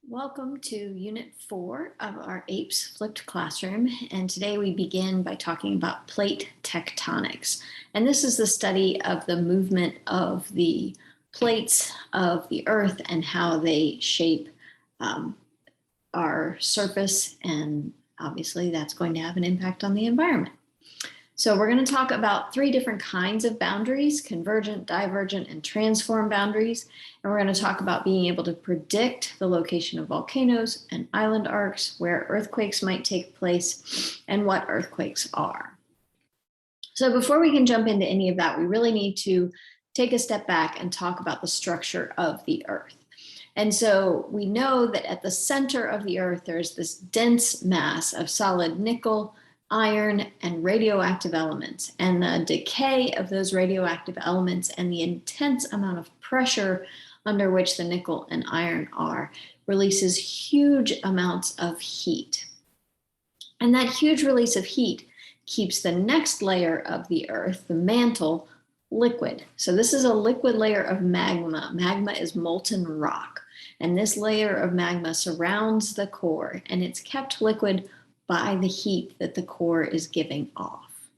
Welcome to Unit 4 of our APES Flipped Classroom, and today we begin by talking about plate tectonics. And this is the study of the movement of the plates of the Earth and how they shape our surface, and obviously that's going to have an impact on the environment. So we're going to talk about three different kinds of boundaries: convergent, divergent, and transform boundaries. And we're going to talk about being able to predict the location of volcanoes and island arcs, where earthquakes might take place, and what earthquakes are. So before we can jump into any of that, we really need to take a step back and talk about the structure of the Earth. And so we know that at the center of the Earth, there's this dense mass of solid nickel, iron, and radioactive elements, and the decay of those radioactive elements and the intense amount of pressure under which the nickel and iron are releases huge amounts of heat. And that huge release of heat keeps the next layer of the Earth, the mantle, liquid. So this is a liquid layer of magma. Magma is molten rock, and this layer of magma surrounds the core, and it's kept liquid by the heat that the core is giving off.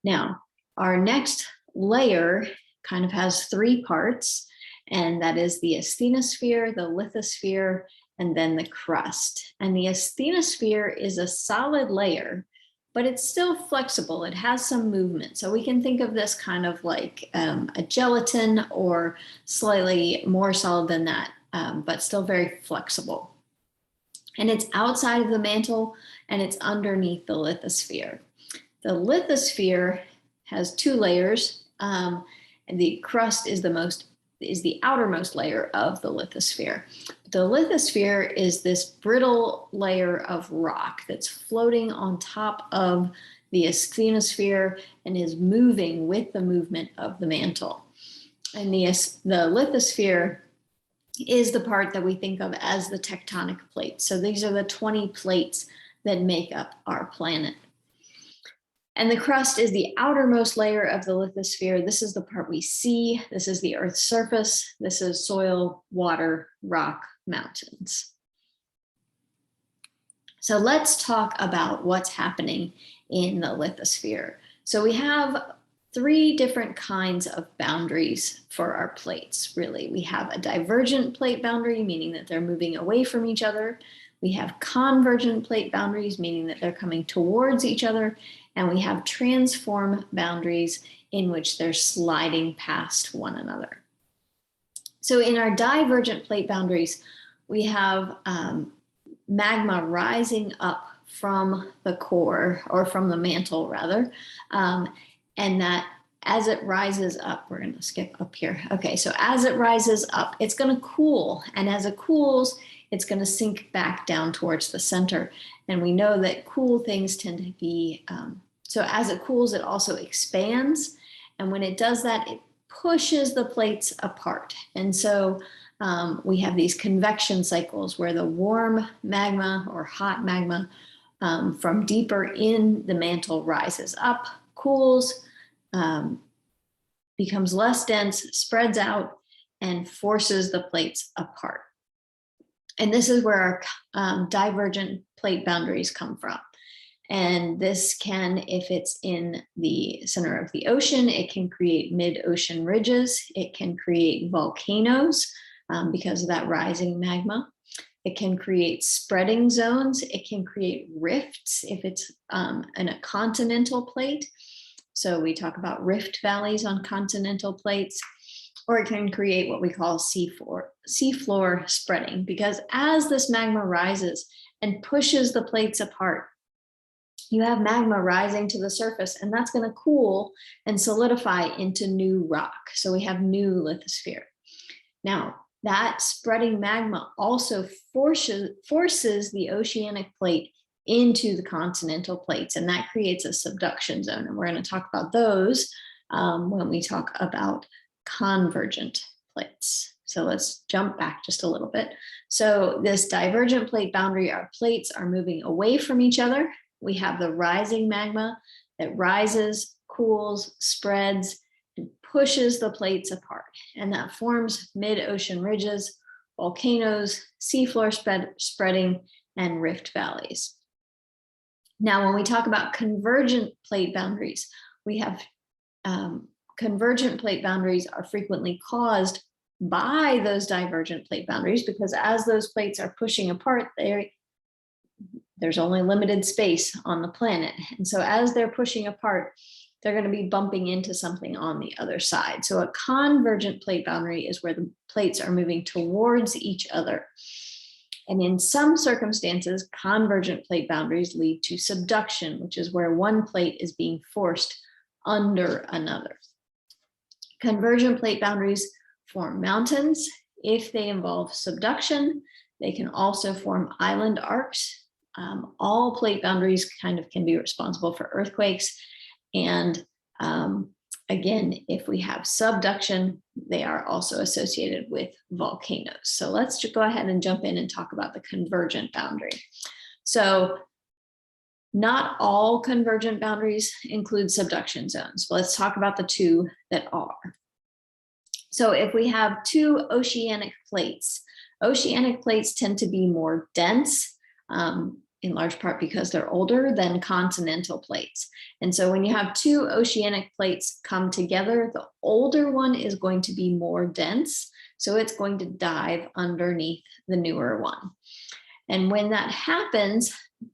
Now, our next layer kind of has three parts, and that is the asthenosphere, the lithosphere, and then the crust. And the asthenosphere is a solid layer, but it's still flexible. It has some movement. So we can think of this kind of like a gelatin, or slightly more solid than that, but still very flexible. And it's outside of the mantle, and it's underneath the lithosphere. The lithosphere has two layers, and the crust is the outermost layer of the lithosphere. The lithosphere is this brittle layer of rock that's floating on top of the asthenosphere and is moving with the movement of the mantle. And the lithosphere is the part that we think of as the tectonic plates. So these are the 20 plates that make up our planet. And the crust is the outermost layer of the lithosphere. This is the part we see. This is the Earth's surface. This is soil, water, rock, mountains. So let's talk about what's happening in the lithosphere. So we have three different kinds of boundaries for our plates, really. We have a divergent plate boundary, meaning that they're moving away from each other. We have convergent plate boundaries, meaning that they're coming towards each other. And we have transform boundaries, in which they're sliding past one another. So in our divergent plate boundaries, we have magma rising up from the core, or from the mantle rather, and that as it rises up, we're going to skip up here. Okay, so as it rises up, it's going to cool. And as it cools, it's going to sink back down towards the center. And we know that cool things tend to be, so as it cools, it also expands. And when it does that, it pushes the plates apart. And so we have these convection cycles where the warm magma, or hot magma, from deeper in the mantle rises up, cools, becomes less dense, spreads out, and forces the plates apart. And this is where our divergent plate boundaries come from. And this can, if it's in the center of the ocean, it can create mid-ocean ridges. It can create volcanoes because of that rising magma. It can create spreading zones. It can create rifts if it's in a continental plate. So we talk about rift valleys on continental plates, or it can create what we call seafloor spreading, because as this magma rises and pushes the plates apart, you have magma rising to the surface, and that's going to cool and solidify into new rock. So we have new lithosphere. Now, that spreading magma also forces the oceanic plate into the continental plates, and that creates a subduction zone. And we're going to talk about those when we talk about convergent plates. So let's jump back just a little bit. So this divergent plate boundary, our plates are moving away from each other. We have the rising magma that rises, cools, spreads, and pushes the plates apart. And that forms mid-ocean ridges volcanoes, seafloor spreading, and rift valleys. Now, when we talk about convergent plate boundaries, we have convergent plate boundaries are frequently caused by those divergent plate boundaries, because as those plates are pushing apart, there's only limited space on the planet. And so as they're pushing apart, they're going to be bumping into something on the other side. So a convergent plate boundary is where the plates are moving towards each other. And in some circumstances, convergent plate boundaries lead to subduction, which is where one plate is being forced under another. Convergent plate boundaries form mountains. If they involve subduction, they can also form island arcs. All plate boundaries kind of can be responsible for earthquakes. And again, if we have subduction, they are also associated with volcanoes. So let's just go ahead and jump in and talk about the convergent boundary. So not all convergent boundaries include subduction zones, but let's talk about the two that are. So if we have two oceanic plates tend to be more dense, in large part because they're older than continental plates. And so when you have two oceanic plates come together, the older one is going to be more dense, so it's going to dive underneath the newer one. And when that happens,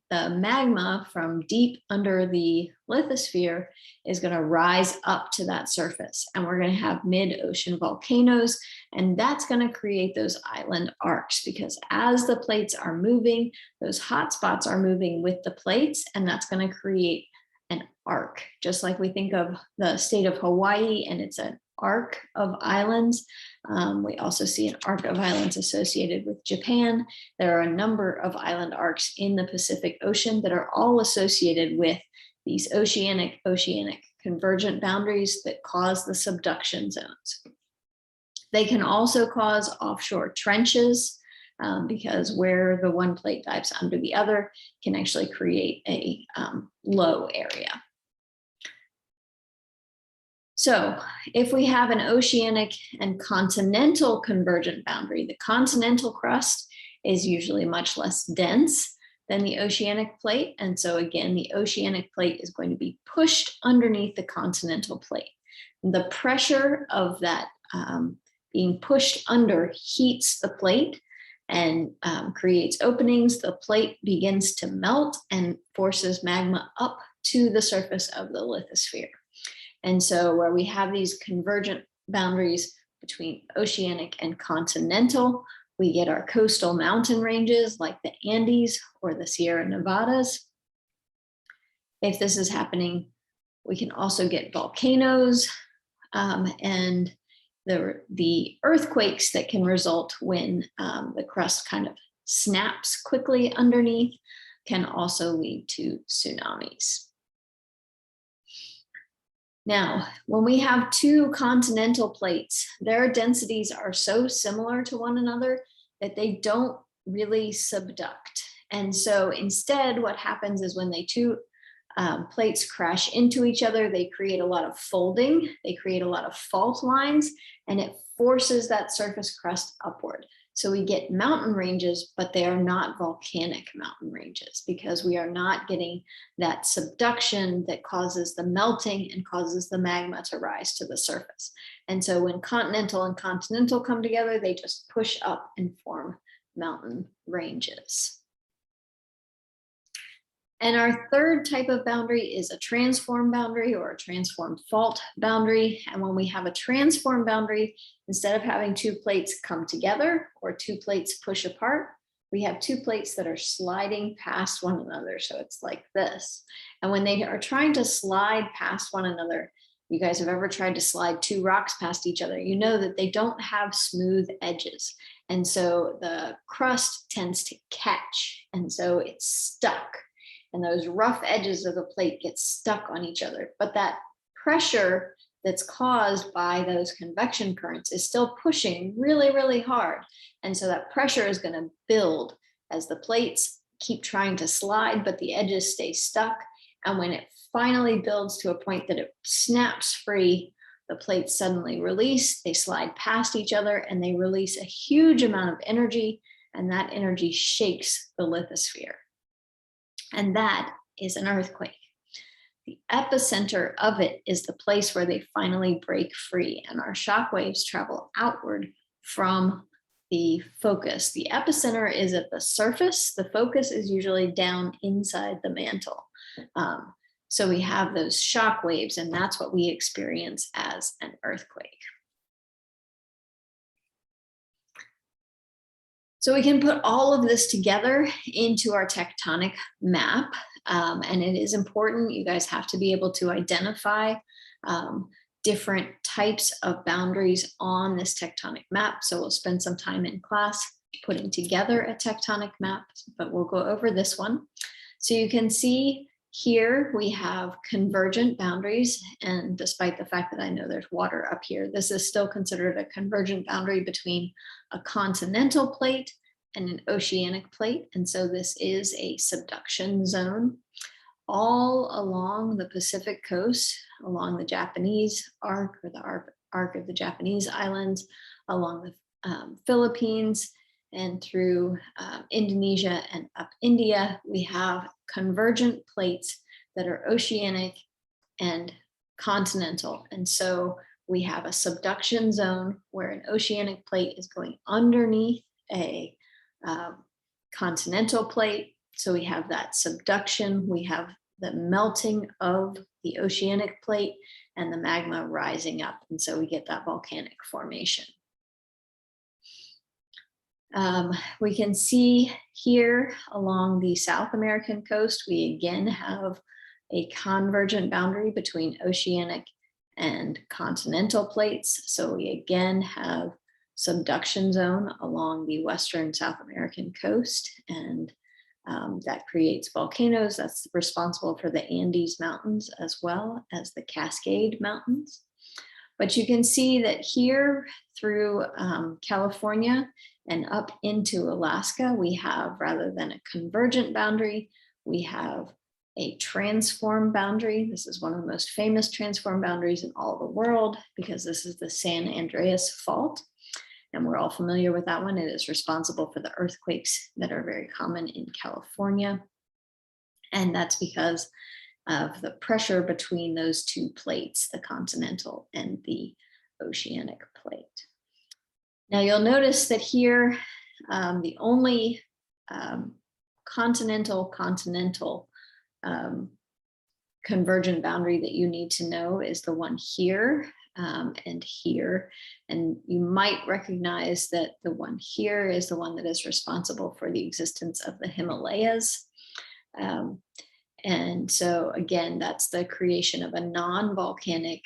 the magma from deep under the lithosphere is going to rise up to that surface, and we're going to have mid-ocean volcanoes, and that's going to create those island arcs, because as the plates are moving, those hot spots are moving with the plates, and that's going to create an arc, just like we think of the state of Hawaii, and it's an arc of islands. We also see an arc of islands associated with Japan. There are a number of island arcs in the Pacific Ocean that are all associated with these oceanic convergent boundaries that cause the subduction zones. They can also cause offshore trenches, because where the one plate dives under the other can actually create a low area. So if we have an oceanic and continental convergent boundary, the continental crust is usually much less dense than the oceanic plate. And so again, the oceanic plate is going to be pushed underneath the continental plate. The pressure of that being pushed under heats the plate and creates openings. The plate begins to melt and forces magma up to the surface of the lithosphere. And so where we have these convergent boundaries between oceanic and continental, we get our coastal mountain ranges like the Andes or the Sierra Nevadas. If this is happening, we can also get volcanoes and the earthquakes that can result when the crust kind of snaps quickly underneath can also lead to tsunamis. Now, when we have two continental plates, their densities are so similar to one another that they don't really subduct. And so instead, what happens is when the two plates crash into each other, they create a lot of folding, they create a lot of fault lines, and it forces that surface crust upward. So we get mountain ranges, but they are not volcanic mountain ranges, because we are not getting that subduction that causes the melting and causes the magma to rise to the surface. And so when continental and continental come together, they just push up and form mountain ranges. And our third type of boundary is a transform boundary or a transform fault boundary. And when we have a transform boundary, instead of having two plates come together or two plates push apart, we have two plates that are sliding past one another. So it's like this. And when they are trying to slide past one another, you guys have ever tried to slide two rocks past each other, you know that they don't have smooth edges. And so the crust tends to catch, and so it's stuck. And those rough edges of the plate get stuck on each other. But that pressure that's caused by those convection currents is still pushing really, really hard. And so that pressure is going to build as the plates keep trying to slide, but the edges stay stuck. And when it finally builds to a point that it snaps free, the plates suddenly release, they slide past each other, and they release a huge amount of energy, and that energy shakes the lithosphere. And that is an earthquake. The epicenter of it is the place where they finally break free, and our shock waves travel outward from the focus. The epicenter is at the surface. The focus is usually down inside the mantle. So we have those shock waves, and that's what we experience as an earthquake. So we can put all of this together into our tectonic map, and it is important. You guys have to be able to identify different types of boundaries on this tectonic map. So we'll spend some time in class putting together a tectonic map, but we'll go over this one. So you can see here we have convergent boundaries, and despite the fact that I know there's water up here, this is still considered a convergent boundary between a continental plate and an oceanic plate. And so this is a subduction zone all along the Pacific coast, along the Japanese arc, or the arc of the Japanese islands, along the Philippines, and through Indonesia and up India. We have convergent plates that are oceanic and continental. And so we have a subduction zone where an oceanic plate is going underneath a continental plate. So we have that subduction, we have the melting of the oceanic plate and the magma rising up. And so we get that volcanic formation. We can see here along the South American coast, we again have a convergent boundary between oceanic and continental plates. So we again have subduction zone along the Western South American coast, and that creates volcanoes. That's responsible for the Andes Mountains as well as the Cascade Mountains. But you can see that here through California and up into Alaska, we have, rather than a convergent boundary, we have a transform boundary. This is one of the most famous transform boundaries in all the world because this is the San Andreas Fault. And we're all familiar with that one. It is responsible for the earthquakes that are very common in California. And that's because of the pressure between those two plates, the continental and the oceanic plate. Now you'll notice that here, the only continental convergent boundary that you need to know is the one here and here. And you might recognize that the one here is the one that is responsible for the existence of the Himalayas. And so again, that's the creation of a non-volcanic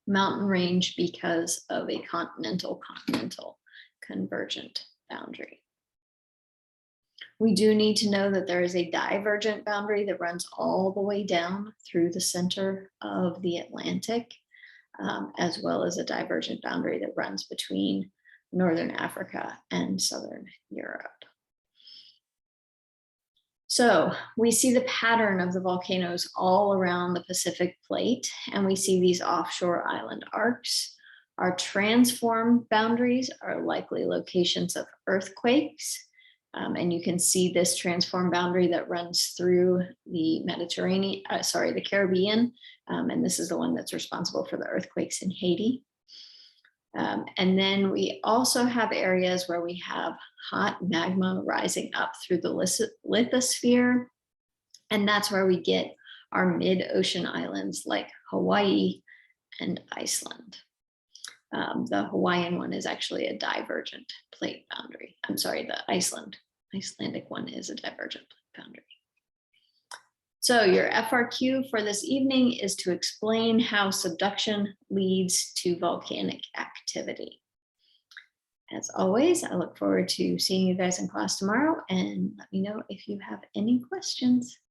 mountain range because of a continental convergent boundary. We do need to know that there is a divergent boundary that runs all the way down through the center of the Atlantic, as well as a divergent boundary that runs between Northern Africa and Southern Europe. So we see the pattern of the volcanoes all around the Pacific plate, and we see these offshore island arcs. Our transform boundaries are likely locations of earthquakes. And you can see this transform boundary that runs through the the Caribbean. And this is the one that's responsible for the earthquakes in Haiti. And then we also have areas where we have hot magma rising up through the lithosphere. And that's where we get our mid-ocean islands like Hawaii and Iceland. The Hawaiian one is actually a divergent plate boundary. I'm sorry, the Icelandic one is a divergent plate boundary. So your FRQ for this evening is to explain how subduction leads to volcanic activity. As always, I look forward to seeing you guys in class tomorrow, and let me know if you have any questions.